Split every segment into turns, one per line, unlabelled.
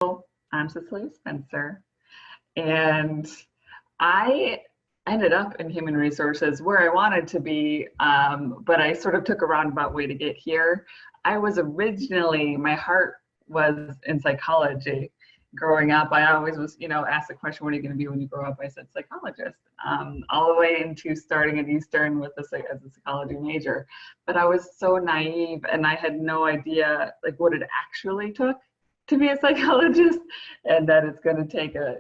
I'm Cecilia Spencer, and I ended up in human resources where I wanted to be, but I sort of took a roundabout way to get here. I was originally, my heart was in psychology. Growing up, I always was, asked the question, what are you going to be when you grow up? I said psychologist, all the way into starting at Eastern with as a psychology major. But I was so naive and I had no idea like what it actually took to be a psychologist, and that it's going to take a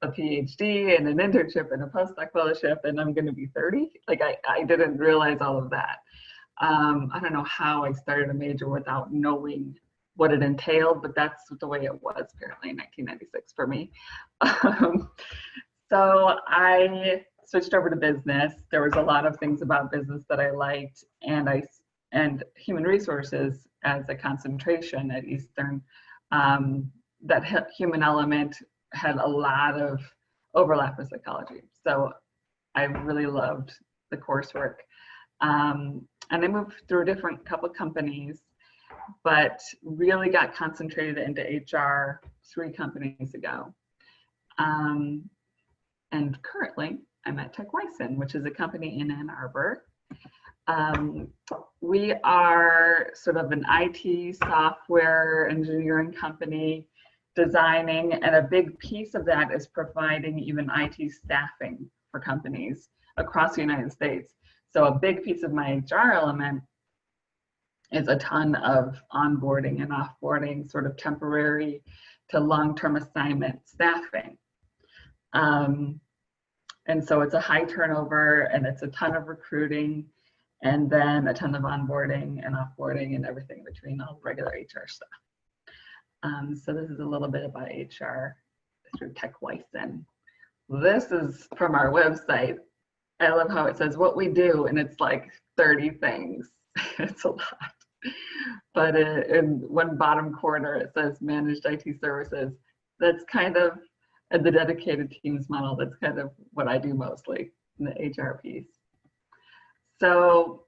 PhD and an internship and a postdoc fellowship, and I'm going to be 30. Like I didn't realize all of that. I don't know how I started a major without knowing what it entailed, but that's the way it was apparently in 1996 for me. So I switched over to business. There was a lot of things about business that I liked, and human resources as a concentration at Eastern. That human element had a lot of overlap with psychology. So I really loved the coursework. And I moved through a couple companies, but really got concentrated into HR 3 companies ago. And currently I'm at TekWissen, which is a company in Ann Arbor. We are sort of an IT software engineering company designing, and a big piece of that is providing even IT staffing for companies across the United States. So a big piece of my HR element is a ton of onboarding and offboarding, sort of temporary to long-term assignment staffing. And so it's a high turnover, and it's a ton of recruiting, and then a ton of onboarding and offboarding and everything between, all the regular HR stuff. So this is a little bit about HR through TekWissen. This is from our website. I love how it says what we do, and it's like 30 things. It's a lot. But in one bottom corner, it says managed IT services. That's kind of the dedicated teams model. That's kind of what I do mostly in the HR piece. So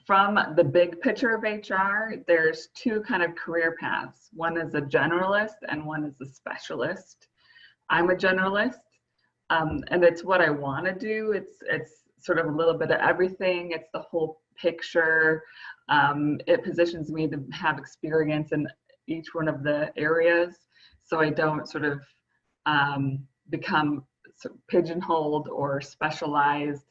from the big picture of HR, there's 2 kind of career paths. One is a generalist and one is a specialist. I'm a generalist, and it's what I want to do. It's sort of a little bit of everything. It's the whole picture. It positions me to have experience in each one of the areas, so I don't sort of become pigeonholed or specialized,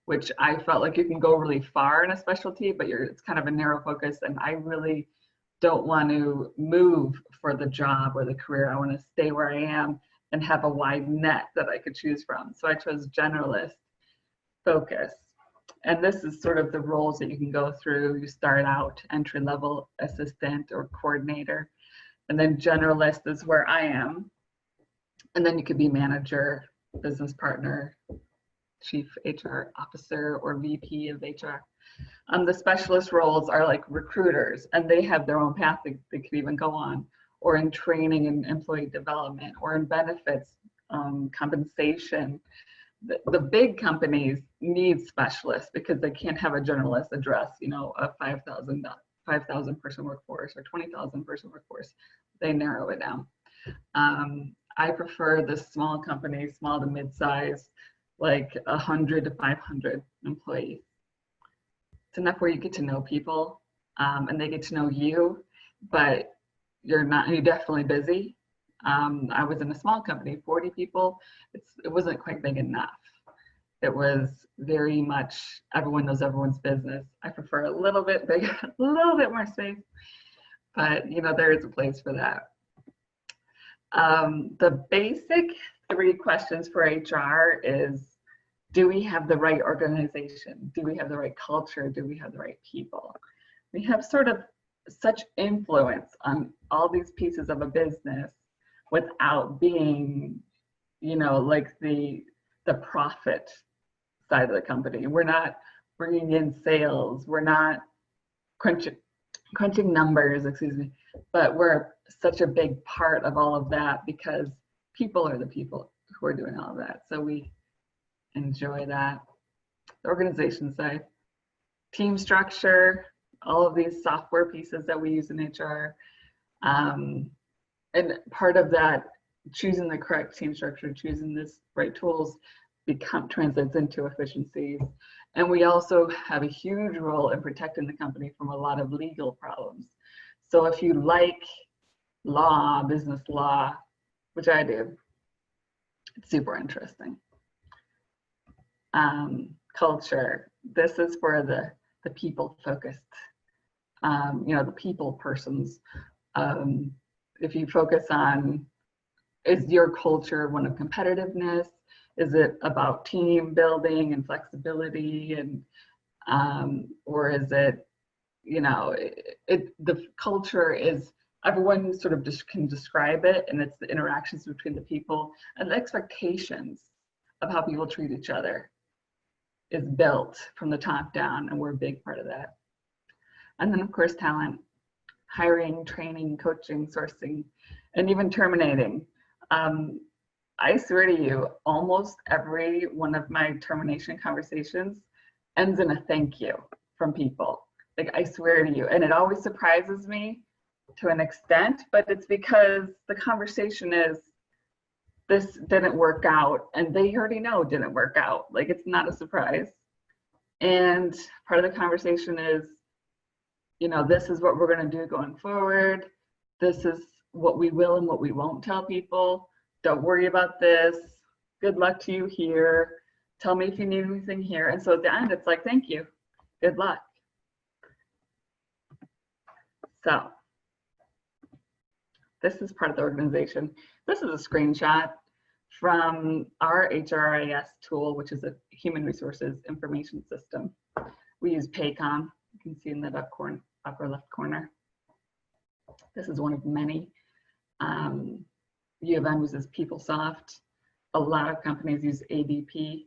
which I felt like you can go really far in a specialty, but it's kind of a narrow focus, and I really don't want to move for the job or the career. I want to stay where I am and have a wide net that I could choose from. So I chose generalist focus. And this is sort of the roles that you can go through. You start out entry-level assistant or coordinator, and then generalist is where I am. And then you could be manager, business partner, chief HR officer, or VP of HR. The specialist roles are like recruiters, and they have their own path they could even go on, or in training and employee development, or in benefits, compensation. The big companies need specialists because they can't have a generalist address, a 5,000 person workforce or 20,000 person workforce. They narrow it down. I prefer the small companies, small to mid-size, like 100 to 500 employees. It's enough where you get to know people, and they get to know you, but you're definitely busy. I was in a small company, 40 people. It wasn't quite big enough. It was very much everyone knows everyone's business. I prefer a little bit bigger, a little bit more space, but there is a place for that. The basic 3 questions for HR is, do we have the right organization? Do we have the right culture? Do we have the right people? We have sort of such influence on all these pieces of a business without being, like the profit side of the company. We're not bringing in sales. We're not crunching numbers, but we're such a big part of all of that because people are the people who are doing all of that. So we enjoy that. The organization side, team structure, all of these software pieces that we use in HR. and part of that, choosing the correct team structure, choosing this right tools translates into efficiencies. And we also have a huge role in protecting the company from a lot of legal problems. So if you like law, business law, which I do, it's super interesting. Culture, this is for the people focused, you know, the people persons. If you focus on, is your culture one of competitiveness? Is it about team building and flexibility, and or is it, you know, the culture is, everyone sort of just can describe it, and it's the interactions between the people and the expectations of how people treat each other is built from the top down, and we're a big part of that. And then of course talent, hiring, training, coaching, sourcing, and even terminating. I swear to you, almost every one of my termination conversations ends in a thank you from people. Like, I swear to you, and it always surprises me to an extent, but it's because the conversation is, this didn't work out, and they already know it didn't work out. Like, it's not a surprise. And part of the conversation is, you know, this is what we're going to do going forward. This is what we will and what we won't tell people. Don't worry about this. Good luck to you here. Tell me if you need anything here. And so at the end, it's like, thank you. Good luck. So this is part of the organization. This is a screenshot from our HRIS tool, which is a human resources information system. We use Paycom. You can see in the upper left corner. This is one of many. U of M uses PeopleSoft. A lot of companies use ADP.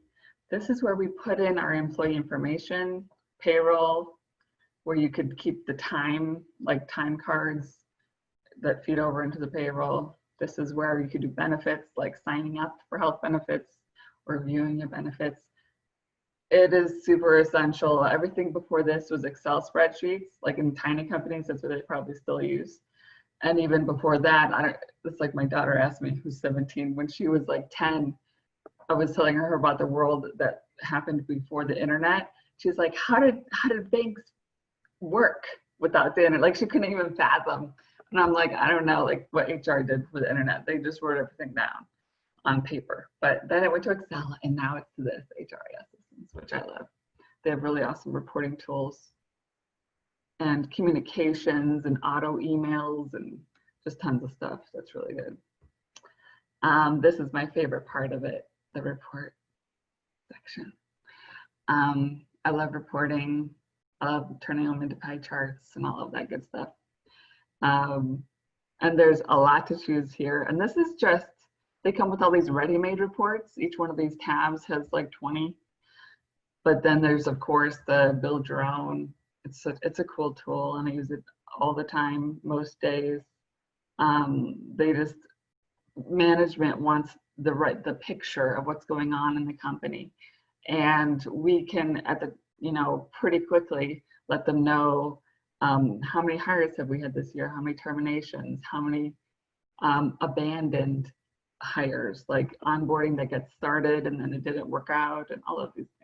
This is where we put in our employee information, payroll, where you could keep the time, like time cards that feed over into the payroll. This is where you could do benefits, like signing up for health benefits or viewing your benefits. It is super essential. Everything before this was Excel spreadsheets, like in tiny companies, that's what they probably still use. And even before that, it's like my daughter asked me, who's 17, when she was like 10, I was telling her about the world that happened before the internet. She's like, how did banks work without the internet? Like, she couldn't even fathom. And I'm like, I don't know, like what HR did for the internet. They just wrote everything down on paper. But then it went to Excel, and now it's to this HRIS systems, which I love. They have really awesome reporting tools and communications and auto emails and just tons of stuff. That's really good. This is my favorite part of it, the report section. I love reporting. I love turning them into pie charts and all of that good stuff. And there's a lot to choose here. And this is just, they come with all these ready-made reports. Each one of these tabs has like 20. But then there's, of course, the build your own. It's a cool tool, and I use it all the time, most days. Management wants the picture of what's going on in the company, and we can pretty quickly let them know how many hires have we had this year, how many terminations, how many abandoned hires, like onboarding that gets started and then it didn't work out, and all of these things.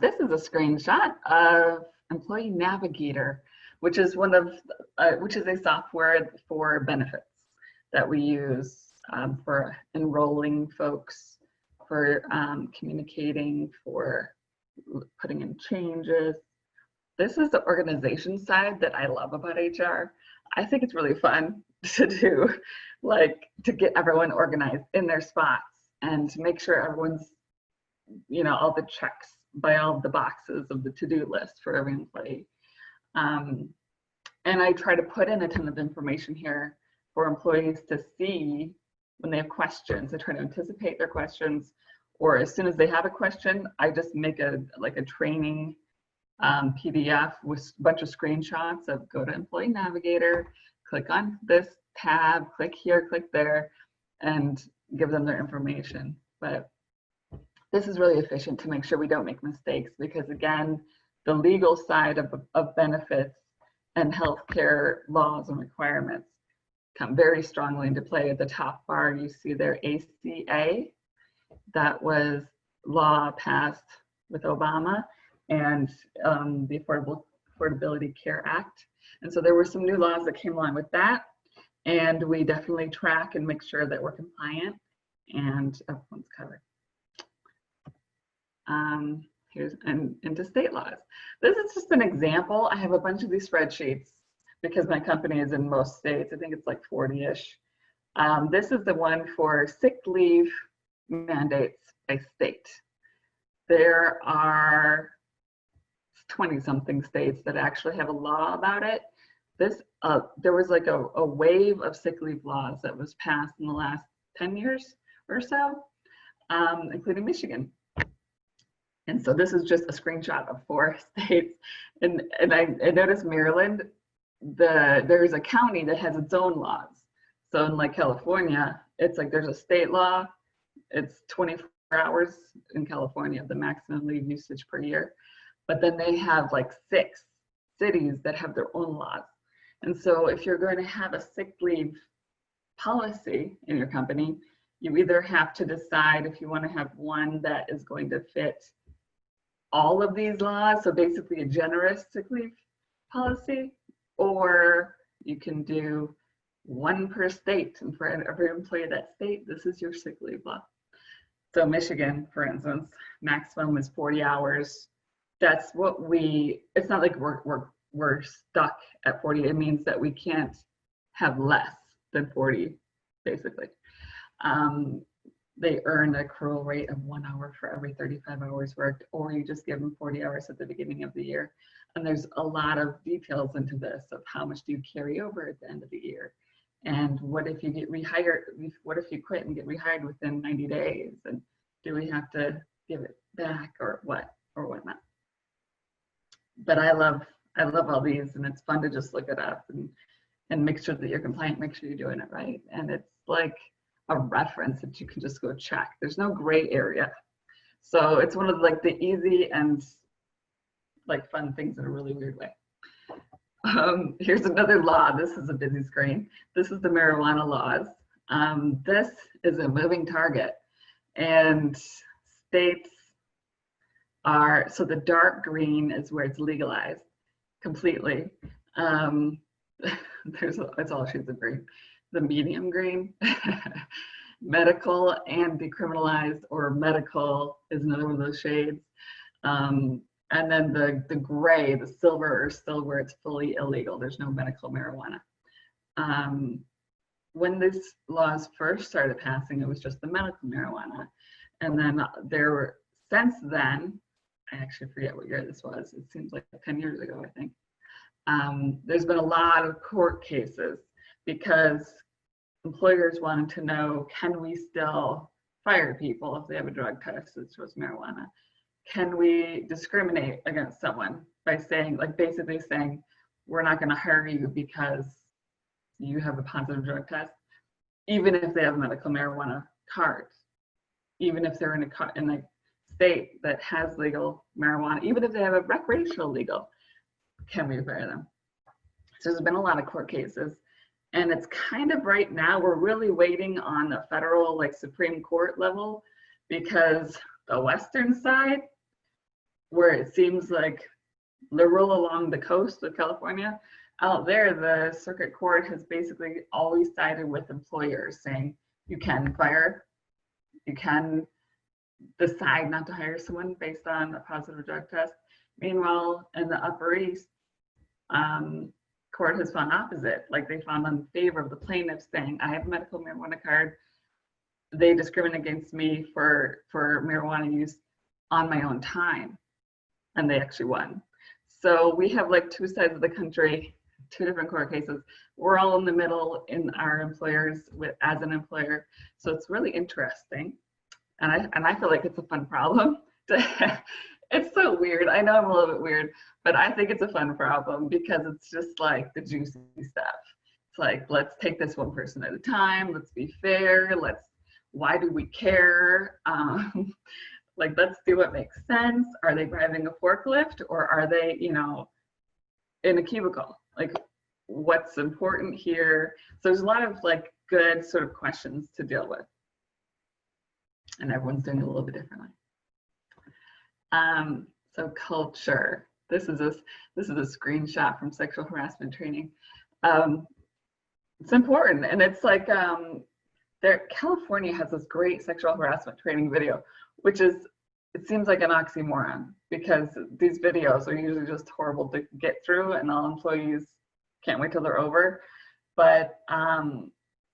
This is a screenshot of Employee Navigator, which is a software for benefits that we use for enrolling folks, for communicating, for putting in changes. This is the organization side that I love about HR. I think it's really fun to do, like to get everyone organized in their spots and to make sure everyone's, all the checks by all the boxes of the to-do list for every employee. And I try to put in a ton of information here for employees to see when they have questions. I try to anticipate their questions, or as soon as they have a question, I just make a training PDF with a bunch of screenshots of go to Employee Navigator, click on this tab, click here, click there, and give them their information. But this is really efficient to make sure we don't make mistakes, because again, the legal side of benefits and healthcare laws and requirements come very strongly into play. At the top bar, you see their ACA. That was law passed with Obama, and the Affordability Care Act. And so there were some new laws that came along with that, and we definitely track and make sure that we're compliant and everyone's covered. Here's into state laws. This is just an example. I have a bunch of these spreadsheets because my company is in most states. I think it's like 40-ish. This is the one for sick leave mandates by state. There are 20-something states that actually have a law about it. There was like a wave of sick leave laws that was passed in the last 10 years or so, including Michigan. And so this is just a screenshot of 4 states. And I noticed Maryland, there's a county that has its own laws. So in like California, it's like there's a state law. It's 24 hours in California, the maximum leave usage per year. But then they have like 6 cities that have their own laws. And so if you're going to have a sick leave policy in your company, you either have to decide if you want to have one that is going to fit all of these laws, so basically a generous sick leave policy, or you can do one per state, and for every employee of that state, this is your sick leave law. So Michigan, for instance, maximum is 40 hours. That's what it's not like we're stuck at 40. It means that we can't have less than 40, basically. They earn an accrual rate of 1 hour for every 35 hours worked, or you just give them 40 hours at the beginning of the year. And there's a lot of details into this of how much do you carry over at the end of the year. And what if you get rehired? What if you quit and get rehired within 90 days? And do we have to give it back or what or whatnot? But I love all these, and it's fun to just look it up and make sure that you're compliant, make sure you're doing it right. And it's like a reference that you can just go check. There's no gray area. So it's one of like the easy and like fun things in a really weird way. Here's another law. This is a busy screen. This is the marijuana laws. This is a moving target, and states are, so the dark green is where it's legalized completely. It's all shades of green. The medium green, medical and decriminalized, or medical is another one of those shades. And then the gray, the silver, is still where it's fully illegal. There's no medical marijuana. When these laws first started passing, it was just the medical marijuana. And then since then, I actually forget what year this was. It seems like 10 years ago, I think. There's been a lot of court cases because employers wanted to know, can we still fire people if they have a drug test that shows marijuana? Can we discriminate against someone by saying, like basically saying, we're not going to hire you because you have a positive drug test, even if they have a medical marijuana card, even if they're in a state that has legal marijuana, even if they have a recreational legal, can we fire them? So there's been a lot of court cases, and it's kind of right now, we're really waiting on the federal, like Supreme Court level, because the Western side, where it seems like liberal along the coast of California, out there, the circuit court has basically always sided with employers saying you can fire, you can decide not to hire someone based on a positive drug test. Meanwhile, in the Upper East, court has found opposite. Like they found in favor of the plaintiff saying, I have a medical marijuana card. They discriminate against me for marijuana use on my own time. And they actually won. So we have like 2 sides of the country, 2 different court cases. We're all in the middle in our employers as an employer. So it's really interesting. And I feel like it's a fun problem. It's so weird. I know I'm a little bit weird, but I think it's a fun problem because it's just like the juicy stuff. It's like, let's take this one person at a time. Let's be fair. Why do we care? Like, let's do what makes sense. Are they driving a forklift, or are they, in a cubicle? like what's important here. So there's a lot of like good sort of questions to deal with, and everyone's doing it a little bit differently. So culture. This is a screenshot from sexual harassment training. It's important, and it's like California has this great sexual harassment training video, which is, it seems like an oxymoron, because these videos are usually just horrible to get through and all employees can't wait till they're over. But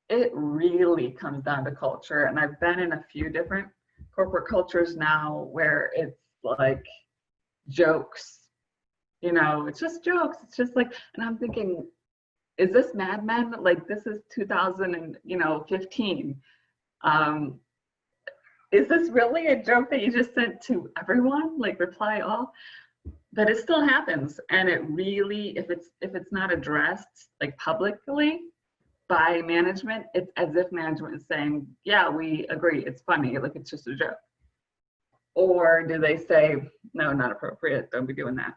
it really comes down to culture. And I've been in a few different corporate cultures now where it's like jokes, you know, it's just jokes. It's just like, and I'm thinking, is this Mad Men? Like, this is 2015. Is this really a joke that you just sent to everyone? Like, reply all? But it still happens, and it really, if it's not addressed like publicly by management, it's as if management is saying, yeah, we agree, it's funny, like it's just a joke. Or do they say, no, not appropriate, don't be doing that?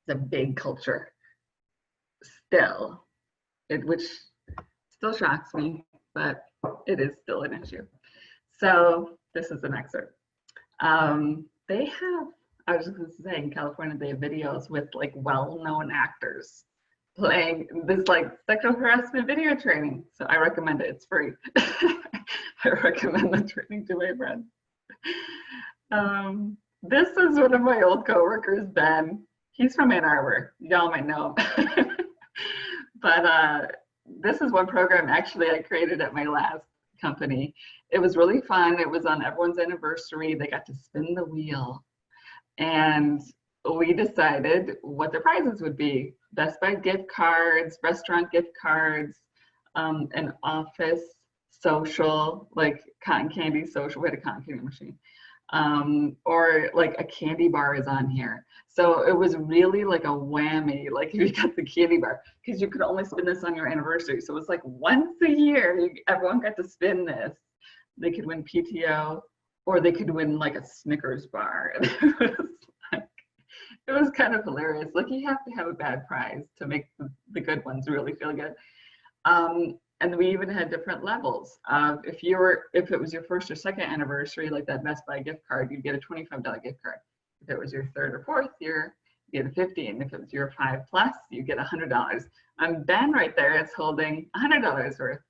It's a big culture still, which still shocks me, but it is still an issue. So this is an excerpt. They have, I was just going to say, in California, they have videos with like well-known actors playing this like sexual harassment video training. So I recommend it. It's free. I recommend the training to my friends. This is one of my old coworkers, Ben. He's from Ann Arbor. Y'all might know him. But this is one program actually I created at my last company. It was really fun. It was on everyone's anniversary. They got to spin the wheel. And we decided what the prizes would be. Best Buy gift cards, restaurant gift cards, an office social, like cotton candy social. We had a cotton candy machine. Or like a candy bar is on here. So it was really like a whammy, like if you got the candy bar, because you could only spin this on your anniversary. So it was like once a year, everyone got to spin this. They could win PTO, or they could win like a Snickers bar. It was kind of hilarious. Like, you have to have a bad prize to make the good ones really feel good. And we even had different levels. If it was your first or second anniversary, like that Best Buy gift card, you'd get a $25 gift card. If it was your third or fourth year, you get a $50. And if it was your 5+, you get $100. Ben right there is holding $100 worth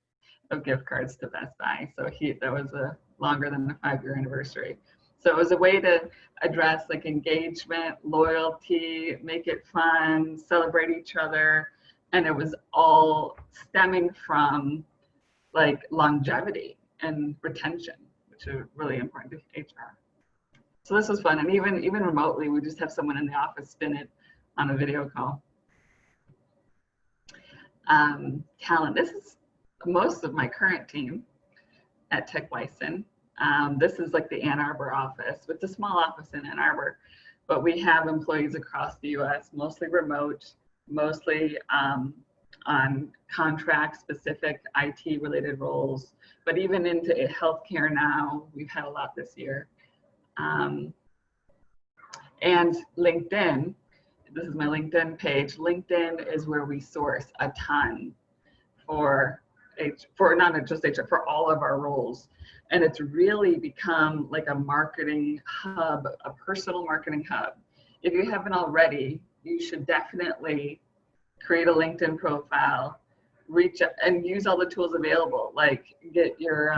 of gift cards to Best Buy. So that was a longer than a 5-year anniversary. So it was a way to address like engagement, loyalty, make it fun, celebrate each other. And it was all stemming from like longevity and retention, which are really important to HR. So this was fun. And even remotely, we just have someone in the office spin it on a video call. Talent. This is most of my current team at TekWissen. This is like the Ann Arbor office. It's a small office in Ann Arbor, but we have employees across the US, mostly remote, mostly on contract specific IT related roles, but even into healthcare now. We've had a lot this year. And LinkedIn, this is my LinkedIn page. LinkedIn is where we source a ton for not just HR, for all of our roles. And it's really become like a marketing hub, a personal marketing hub. If you haven't already, you should definitely create a LinkedIn profile, reach out and use all the tools available, like get your,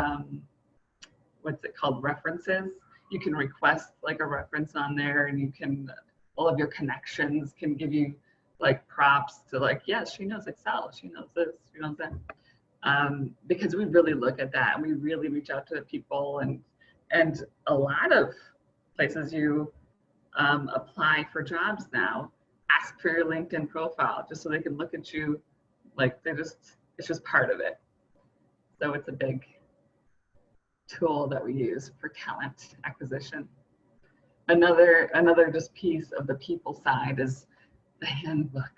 what's it called, references. You can request like a reference on there, and you can, all of your connections can give you like props to like, yes, she knows Excel, she knows this, she knows that. Because we really look at that, and we really reach out to people, and a lot of places you apply for jobs now ask for your LinkedIn profile just so they can look at you, like it's just part of it. So it's a big tool that we use for talent acquisition. Another just piece of the people side is the handbook.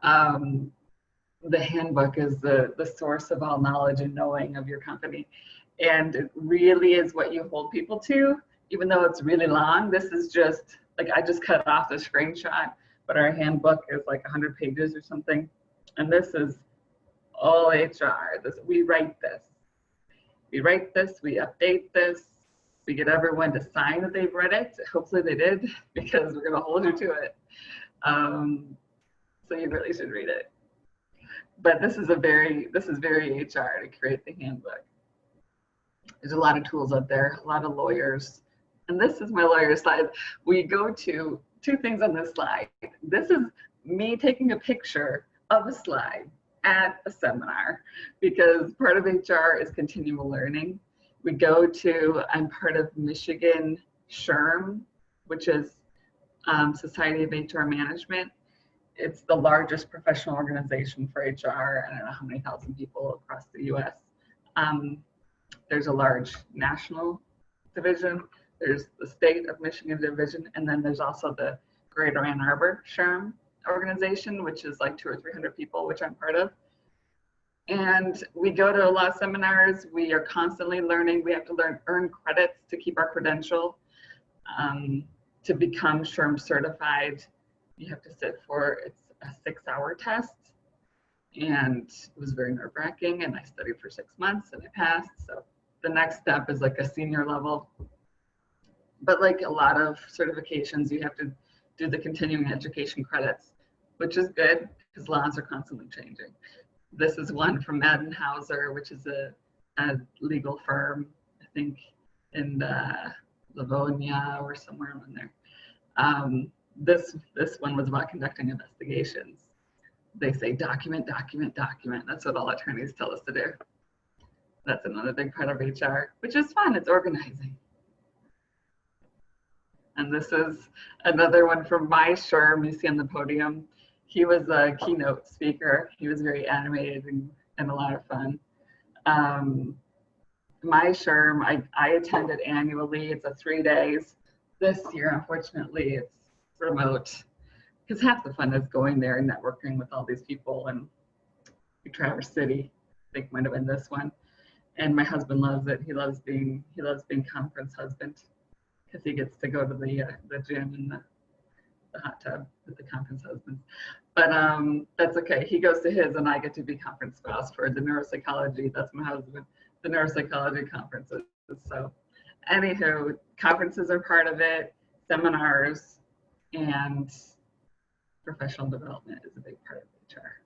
The handbook is the source of all knowledge and knowing of your company. And it really is what you hold people to, even though it's really long. This is just, like, I just cut off the screenshot, but our handbook is like 100 pages or something. And this is all HR. We write this. We write this, we update this, we get everyone to sign that they've read it. Hopefully they did, because we're gonna hold you to it. So you really should read it. But this is very HR to create the handbook. There's a lot of tools out there, a lot of lawyers. And this is my lawyer slide. We go to two things on this slide. This is me taking a picture of a slide at a seminar, because part of HR is continual learning. We go to, I'm part of Michigan SHRM, which is Society of HR Management. It's the largest professional organization for HR. I don't know how many thousand people across the US. There's a large national division, there's the state of Michigan division, and then there's also the Greater Ann Arbor SHRM organization, which is like 200 or 300 people, which I'm part of. And we go to a lot of seminars. We are constantly learning. We have to earn credits to keep our credential. To become SHRM certified, you have to sit for, it's a 6-hour test. And it was very nerve-wracking, and I studied for 6 months and I passed. So the next step is like a senior level. But like a lot of certifications, you have to do the continuing education credits, which is good because laws are constantly changing. This is one from Madden Hauser, which is a legal firm, I think in Livonia or somewhere around there. This one was about conducting investigations. They say document, document, document. That's what all attorneys tell us to do. That's another big part of HR, which is fun. It's organizing. And this is another one from my SHRM you see on the podium. He was a keynote speaker. He was very animated and a lot of fun. My SHRM, I attend it annually. It's a 3 days. This year, unfortunately, it's remote, because half the fun is going there and networking with all these people. And Traverse City, I think might have been this one. And my husband loves it. He loves being conference husband, because he gets to go to the gym and the hot tub with the conference husbands. But that's okay. He goes to his, and I get to be conference spouse for the neuropsychology. That's my husband, the neuropsychology conferences. So anywho, conferences are part of it, seminars, and professional development is a big part of HR.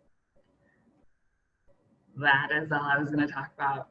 That is all I was going to talk about.